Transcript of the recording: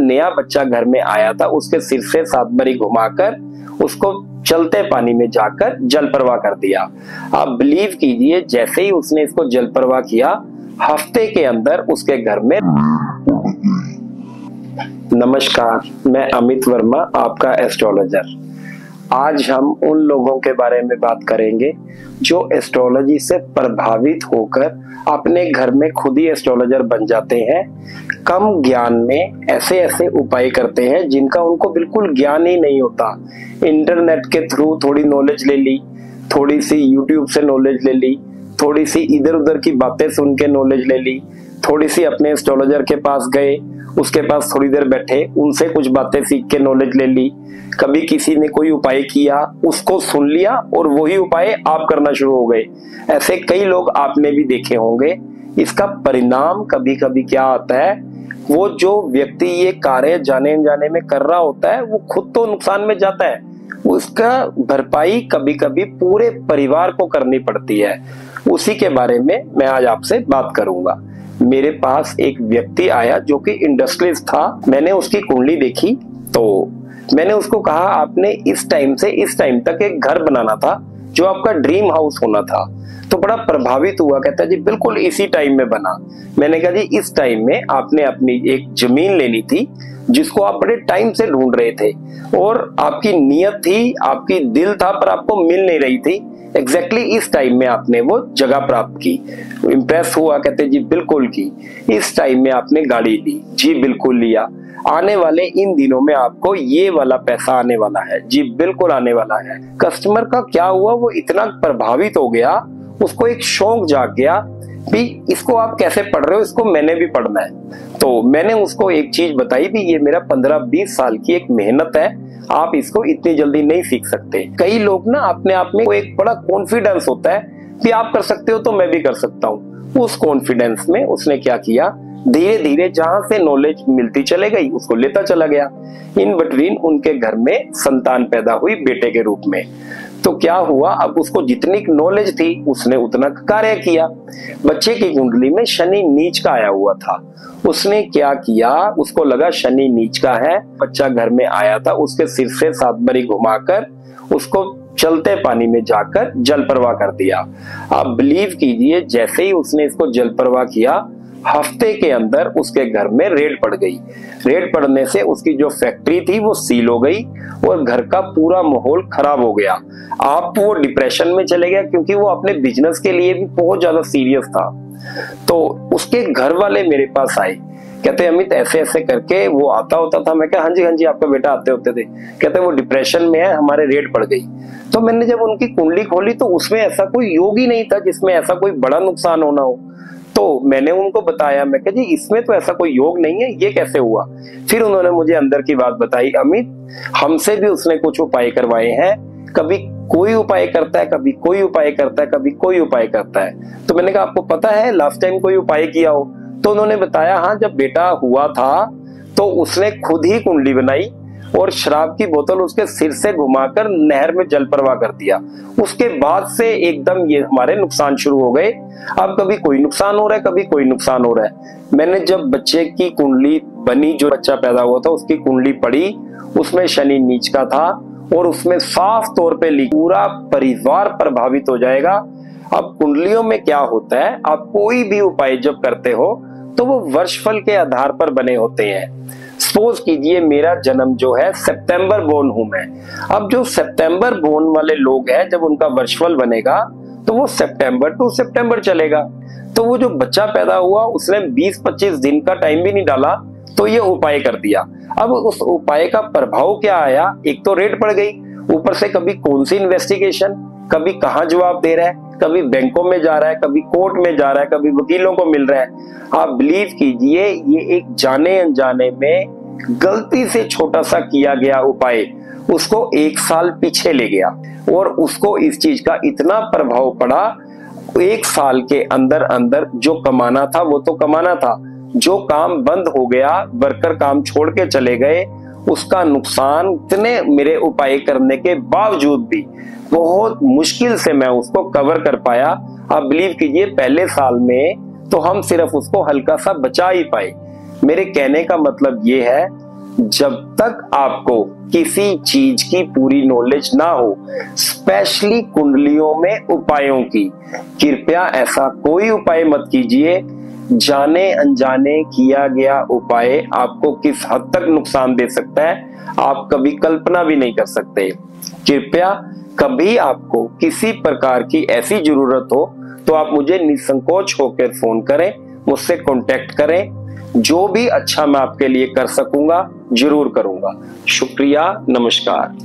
नया बच्चा घर में आया था उसके सिर से 7 बारी घुमाकर उसको चलते पानी में जाकर जल प्रवाह कर दिया। आप बिलीव कीजिए, जैसे ही उसने इसको जल प्रवाह किया, हफ्ते के अंदर उसके घर में। नमस्कार, मैं अमित वर्मा, आपका एस्ट्रोलॉजर। आज हम उन लोगों के बारे में बात करेंगे जो एस्ट्रोलॉजी से प्रभावित होकर अपने घर में खुद ही एस्ट्रोलॉजर बन जाते हैं। कम ज्ञान में ऐसे ऐसे उपाय करते हैं जिनका उनको बिल्कुल ज्ञान ही नहीं होता। इंटरनेट के थ्रू थोड़ी नॉलेज ले ली, थोड़ी सी यूट्यूब से नॉलेज ले ली, थोड़ी सी इधर उधर की बातें सुन के नॉलेज ले ली, थोड़ी सी अपने एस्ट्रोलॉजर के पास गए, उसके पास थोड़ी देर बैठे, उनसे कुछ बातें सीख के नॉलेज ले ली। कभी किसी ने कोई उपाय किया, उसको सुन लिया और वही उपाय आप करना शुरू हो गए। ऐसे कई लोग आपने भी देखे होंगे। इसका परिणाम कभी कभी क्या आता है, वो जो व्यक्ति ये कार्य जाने अनजाने में कर रहा होता है वो खुद तो नुकसान में जाता है, उसका भरपाई कभी कभी पूरे परिवार को करनी पड़ती है। उसी के बारे में मैं आज आपसे बात करूंगा। मेरे पास एक व्यक्ति आया जो कि इंडस्ट्रियलिस्ट था। मैंने उसकी कुंडली देखी तो मैंने उसको कहा, आपने इस टाइम से इस टाइम तक एक घर बनाना था जो आपका ड्रीम हाउस होना था। तो बड़ा प्रभावित हुआ, कहता है जी बिल्कुल इसी टाइम में बना। मैंने कहा जी इस टाइम में आपने अपनी एक जमीन लेनी थी जिसको आप बड़े टाइम से ढूंढ रहे थे और आपकी नियत थी, आपकी दिल था, पर आपको मिल नहीं रही थी। एग्जैक्टली इस टाइम में आपने वो जगह प्राप्त की। इम्प्रेस हुआ, कहते जी बिल्कुल की। इस टाइम में आपने गाड़ी ली, जी बिल्कुल लिया। आने वाले इन दिनों में आपको ये वाला पैसा आने वाला है, जी बिल्कुल आने वाला है। कस्टमर का क्या हुआ, वो इतना प्रभावित हो गया, उसको एक शौक जाग गया भी इसको आप कैसे पढ़ रहे हो, इसको मैंने भी पढ़ना है। तो मैंने उसको एक चीज बताई भी ये मेरा 15-20 साल की एक मेहनत है, आप इसको इतनी जल्दी नहीं सीख सकते। कई लोग ना अपने आप में एक बड़ा कॉन्फिडेंस होता है कि आप कर सकते हो तो मैं भी कर सकता हूँ। उस कॉन्फिडेंस में उसने क्या किया, धीरे धीरे जहां से नॉलेज मिलती चले गई उसको लेता चला गया। इन बिटवीन उनके घर में संतान पैदा हुई बेटे के रूप में। तो क्या हुआ, अब उसको जितनी नॉलेज थी उसने उतना कार्य किया। बच्चे की कुंडली में शनि नीच का आया हुआ था। उसने क्या किया, उसको लगा शनि नीच का है, बच्चा घर में आया था, उसके सिर से 7 बारी घुमाकर उसको चलते पानी में जाकर जल प्रवाह कर दिया। आप बिलीव कीजिए, जैसे ही उसने इसको जल प्रवाह किया, हफ्ते के अंदर उसके घर में रेड पड़ गई। रेड पड़ने से उसकी जो फैक्ट्री थी वो सील हो गई और घर का पूरा माहौल खराब हो गया। आप वो डिप्रेशन में चले गया क्योंकि वो अपने बिजनेस के लिए भी बहुत ज्यादा सीरियस था। तो उसके घर वाले मेरे पास आए, कहते अमित ऐसे ऐसे करके वो आता होता था। मैं कहा हाँ जी आपका बेटा आते होते थे। कहते वो डिप्रेशन में है, हमारे रेड पड़ गई। तो मैंने जब उनकी कुंडली खोली तो उसमें ऐसा कोई योग ही नहीं था जिसमें ऐसा कोई बड़ा नुकसान होना हो। तो मैंने उनको बताया, मैं कहा जी इसमें तो ऐसा कोई योग नहीं है, ये कैसे हुआ। फिर उन्होंने मुझे अंदर की बात बताई, अमित हमसे भी उसने कुछ उपाय करवाए हैं, कभी कोई उपाय करता है, कभी कोई उपाय करता है, कभी कोई उपाय करता है। तो मैंने कहा आपको पता है लास्ट टाइम कोई उपाय किया हो। तो उन्होंने बताया हाँ, जब बेटा हुआ था तो उसने खुद ही कुंडली बनाई और शराब की बोतल उसके सिर से घुमाकर नहर में जल प्रवाह कर दिया। उसके बाद से एकदम ये हमारे नुकसान शुरू हो गए। अब कभी कोई नुकसान हो रहा है, कभी कोई नुकसान हो रहा है। मैंने जब बच्चे की कुंडली बनी, जो बच्चा पैदा हुआ था उसकी कुंडली पड़ी, उसमें शनि नीच का था और उसमें साफ तौर पे पूरा परिवार प्रभावित हो जाएगा। अब कुंडलियों में क्या होता है, आप कोई भी उपाय जब करते हो तो वो वर्षफल के आधार पर बने होते हैं। सपोज कीजिए मेरा जन्म जो है सितंबर बोर्न हूं मैं। अब जो सितंबर बोर्न वाले लोग हैं, जब उनका वर्षफल बनेगा तो वो सितंबर टू सितंबर चलेगा। तो वो जो बच्चा पैदा हुआ उसने 20-25 दिन का टाइम भी नहीं डाला तो ये उपाय कर दिया। अब उस उपाय का प्रभाव क्या आया, एक तो रेट पड़ गई, ऊपर से कभी कौन सी इन्वेस्टिगेशन, कभी कहाँ जवाब दे रहा है, कभी बैंकों में जा रहा है, कभी कोर्ट में जा रहा है, कभी वकीलों को मिल रहा है। आप बिलीव कीजिए, ये एक जाने अनजाने में गलती से छोटा सा किया गया उपाय उसको 1 साल पीछे ले गया और उसको इस चीज का इतना प्रभाव पड़ा। 1 साल के अंदर अंदर जो कमाना था वो तो कमाना था, जो काम बंद हो गया, वर्कर काम छोड़ के चले गए, उसका नुकसान इतने मेरे उपाय करने के बावजूद भी बहुत मुश्किल से मैं उसको कवर कर पाया। आप बिलीव कीजिए, पहले साल में तो हम सिर्फ उसको हल्का सा बचा ही पाए। मेरे कहने का मतलब ये है, जब तक आपको किसी चीज की पूरी नॉलेज ना हो, स्पेशली कुंडलियों में उपायों की, कृपया ऐसा कोई उपाय मत कीजिए। जाने अनजाने किया गया उपाय आपको किस हद तक नुकसान दे सकता है आप कभी कल्पना भी नहीं कर सकते। कृपया कभी आपको किसी प्रकार की ऐसी जरूरत हो तो आप मुझे निसंकोच होकर फोन करें, मुझसे कांटेक्ट करें। जो भी अच्छा मैं आपके लिए कर सकूंगा जरूर करूंगा। शुक्रिया, नमस्कार।